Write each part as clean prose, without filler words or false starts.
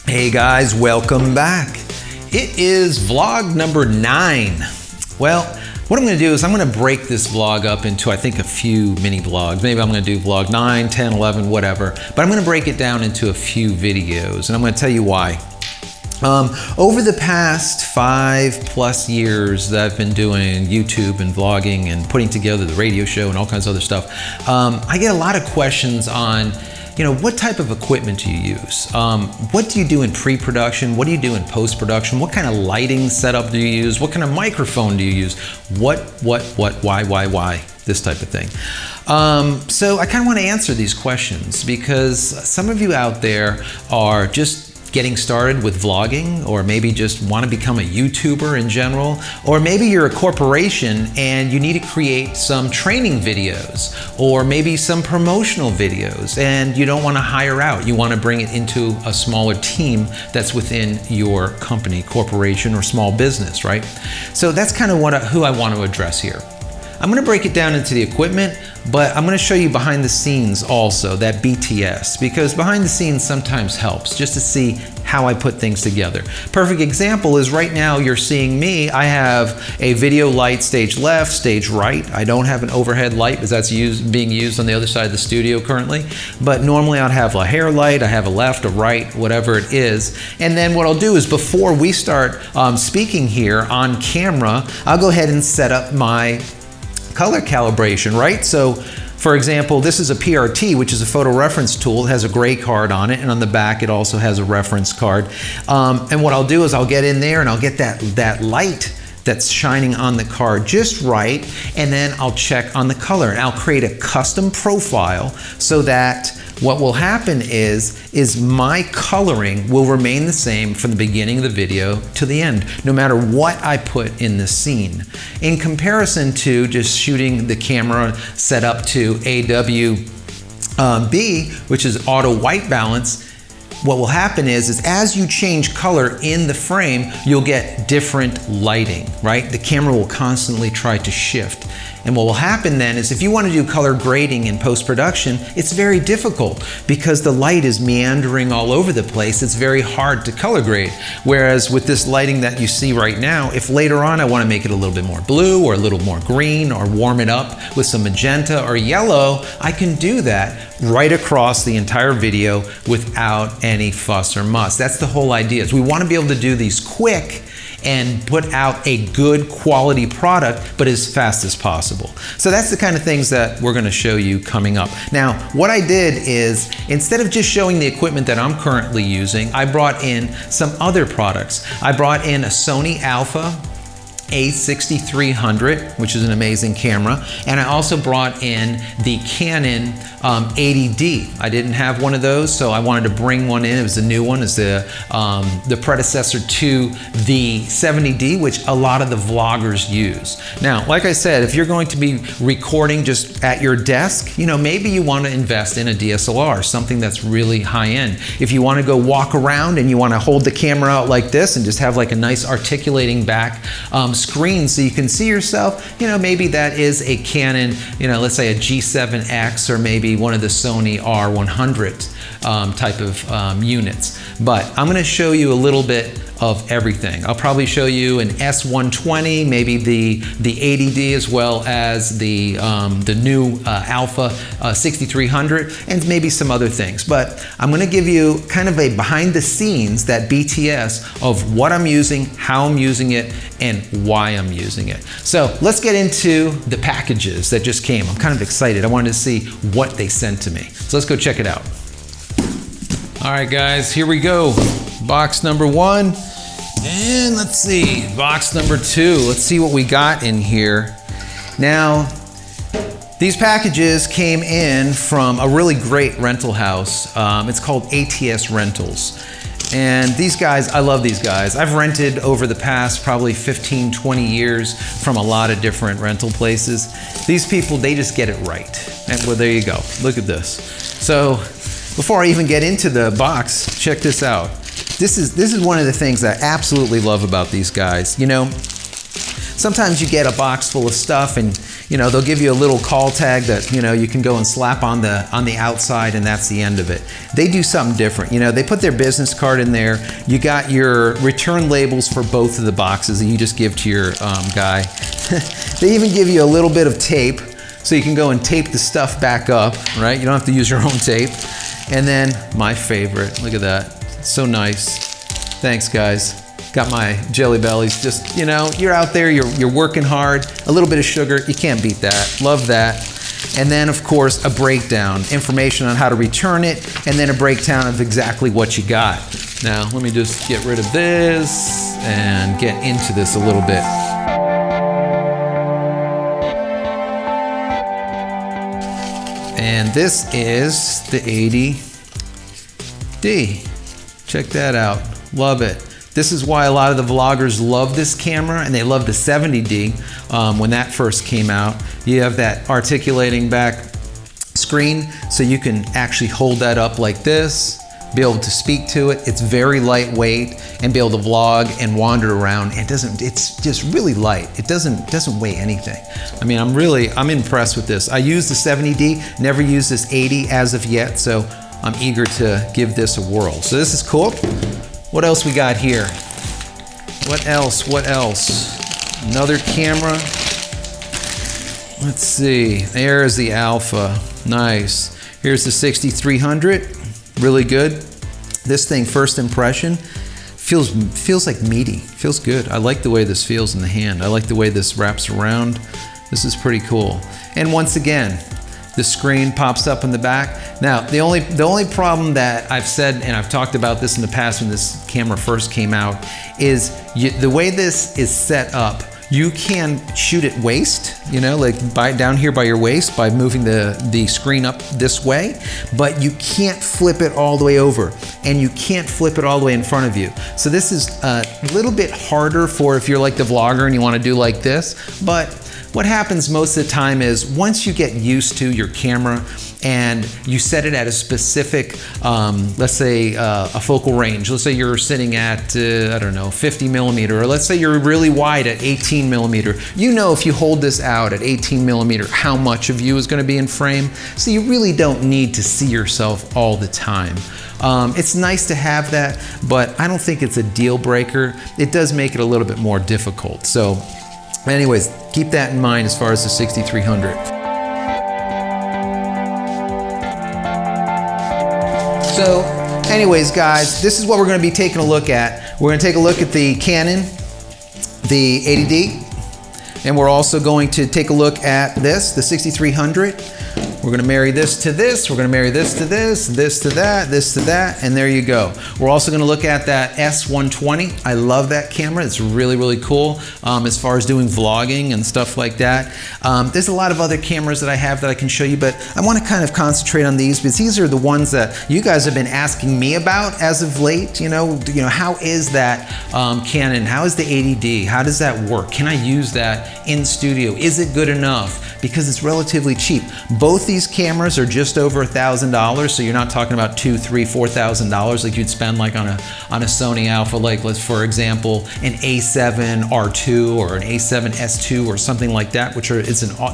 Hey guys, welcome back. It is vlog number 9. Well, what I'm gonna do is I'm gonna break this vlog up into, I think, a few mini vlogs. Maybe I'm gonna do vlog 9, 10, 11, whatever. But I'm gonna break it down into a few videos, and I'm gonna tell you why. Over the past 5+ years that I've been doing YouTube and vlogging and putting together the radio show and all kinds of other stuff, I get a lot of questions on, what type of equipment do you use? What do you do in pre-production? What do you do in post-production? What kind of lighting setup do you use? What kind of microphone do you use? What, why? This type of thing. So I kind of want to answer these questions because some of you out there are just getting started with vlogging, or maybe just want to become a YouTuber in general, or maybe you're a corporation and you need to create some training videos or maybe some promotional videos and you don't want to hire out. You want to bring it into a smaller team that's within your company, corporation, or small business, right? So that's kind of who I want to address here. I'm going to break it down into the equipment, but I'm going to show you behind the scenes also, that BTS, because behind the scenes sometimes helps just to see how I put things together. Perfect example is right now you're seeing me. I have a video light stage left, stage right. I don't have an overhead light because that's being used on the other side of the studio currently. But normally I'd have a hair light, I have a left, a right, whatever it is. And then what I'll do is before we start speaking here on camera, I'll go ahead and set up my color calibration, right? So for example, this is a PRT, which is a photo reference tool. It has a gray card on it, and on the back it also has a reference card. And what I'll do is I'll get in there and I'll get that light that's shining on the card just right, and then I'll check on the color and I'll create a custom profile so that what will happen is my coloring will remain the same from the beginning of the video to the end, no matter what I put in the scene. In comparison to just shooting the camera set up to AWB, which is auto white balance, what will happen is as you change color in the frame, you'll get different lighting, right? The camera will constantly try to shift. And what will happen then is if you want to do color grading in post-production, it's very difficult because the light is meandering all over the place. It's very hard to color grade. Whereas with this lighting that you see right now, if later on I want to make it a little bit more blue or a little more green or warm it up with some magenta or yellow, I can do that right across the entire video without any fuss or muss. That's the whole idea, is we want to be able to do these quick and put out a good quality product, but as fast as possible. So that's the kind of things that we're gonna show you coming up. Now, what I did is, instead of just showing the equipment that I'm currently using, I brought in some other products. I brought in a Sony Alpha A6300, which is an amazing camera, and I also brought in the Canon 80D. I didn't have one of those, so I wanted to bring one in. It was a new one. It's the predecessor to the 70D, which a lot of the vloggers use. Now, like I said, if you're going to be recording just at your desk, maybe you want to invest in a DSLR, something that's really high end. If you want to go walk around and you want to hold the camera out like this and just have like a nice articulating back screen so you can see yourself, maybe that is a Canon, let's say a G7X or maybe one of the Sony R100 type of units. But I'm going to show you a little bit of everything. I'll probably show you an S120, maybe the 80D, as well as the new Alpha 6300, and maybe some other things. But I'm going to give you kind of a behind the scenes, that BTS of what I'm using, how I'm using it, and why I'm using it. So let's get into the packages that just came. I'm kind of excited. I wanted to see what they sent to me. So let's go check it out. All right, guys, here we go. Box number 1, and let's see, box number 2. Let's see what we got in here. Now, these packages came in from a really great rental house. It's called ATS Rentals. And these guys, I love these guys. I've rented over the past probably 15, 20 years from a lot of different rental places. These people, they just get it right. And well, there you go. Look at this. So before I even get into the box, check this out. This is one of the things that I absolutely love about these guys. Sometimes you get a box full of stuff and you know, they'll give you a little call tag that, you know, you can go and slap on the outside, and that's the end of it. They do something different. You know, they put their business card in there. You got your return labels for both of the boxes that you just give to your guy. They even give you a little bit of tape so you can go and tape the stuff back up, right? You don't have to use your own tape. And then my favorite, look at that, so nice. Thanks, guys. Got my Jelly Bellies. Just, you know, you're out there, you're working hard, a little bit of sugar, you can't beat that. Love that. And then, of course, a breakdown, information on how to return it, and then a breakdown of exactly what you got. Now, let me just get rid of this and get into this a little bit. And this is the 80D. Check that out. Love it. This is why a lot of the vloggers love this camera, and they love the 70D when that first came out. You have that articulating back screen, so you can actually hold that up like this, be able to speak to it. It's very lightweight, and be able to vlog and wander around. It's just really light. It doesn't weigh anything. I mean, I'm impressed with this. I use the 70D, never used this 80 as of yet, so I'm eager to give this a whirl. So this is cool. What else we got here? What else? Another camera. Let's see, there's the Alpha, nice. Here's the 6300, really good. This thing, first impression, feels like meaty, feels good. I like the way this feels in the hand. I like the way this wraps around. This is pretty cool. And once again, the screen pops up in the back. Now, the only problem that I've said, and I've talked about this in the past when this camera first came out, is the way this is set up, you can shoot at waist, you know, like down here by your waist by moving the screen up this way, but you can't flip it all the way over, and you can't flip it all the way in front of you. So this is a little bit harder for if you're like the vlogger and you want to do like this, but what happens most of the time is once you get used to your camera and you set it at a specific, let's say a focal range. Let's say you're sitting at, I don't know, 50 millimeter, or let's say you're really wide at 18 millimeter. You know if you hold this out at 18 millimeter, how much of you is gonna be in frame. So you really don't need to see yourself all the time. It's nice to have that, but I don't think it's a deal breaker. It does make it a little bit more difficult. So anyways, keep that in mind as far as the 6300. So anyways, guys, this is what we're going to be taking a look at. We're going to take a look at the Canon, the 80D, and we're also going to take a look at this, the 6300. We're going to marry this to this, we're going to marry this to this, this to that, this to that, and there you go. We're also going to look at that S120. I love that camera. It's really, really cool as far as doing vlogging and stuff like that. There's a lot of other cameras that I have that I can show you, but I want to kind of concentrate on these because these are the ones that you guys have been asking me about as of late. You know, how is that Canon? How is the 80D? How does that work? Can I use that in studio? Is it good enough? Because it's relatively cheap. Both these cameras are just over $1,000, so you're not talking about $2,000, $3,000, $4,000 like you'd spend like on a Sony Alpha, like let's for example an A7 R2 or an A7 S2 or something like that, which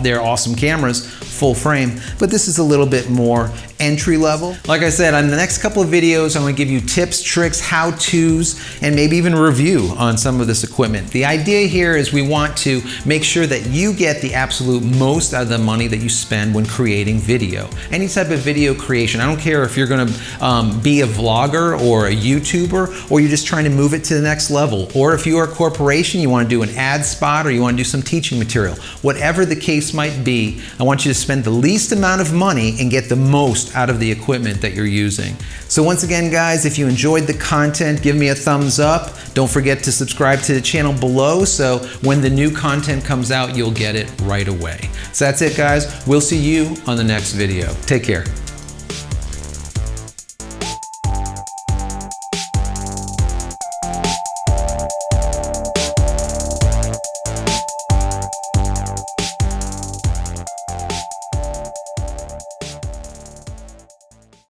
they're awesome cameras, full frame. But this is a little bit more entry level. Like I said, on the next couple of videos, I'm going to give you tips, tricks, how-tos, and maybe even a review on some of this equipment. The idea here is we want to make sure that you get the absolute most out of the money that you spend when creating video. Any type of video creation. I don't care if you're going to be a vlogger or a YouTuber, or you're just trying to move it to the next level, or if you are a corporation, you want to do an ad spot, or you want to do some teaching material. Whatever the case might be, I want you to spend the least amount of money and get the most out of the equipment that you're using. So once again, guys, if you enjoyed the content, give me a thumbs up. Don't forget to subscribe to the channel below, so when the new content comes out, you'll get it right away. So that's it, guys. We'll see you on the next video. Take care.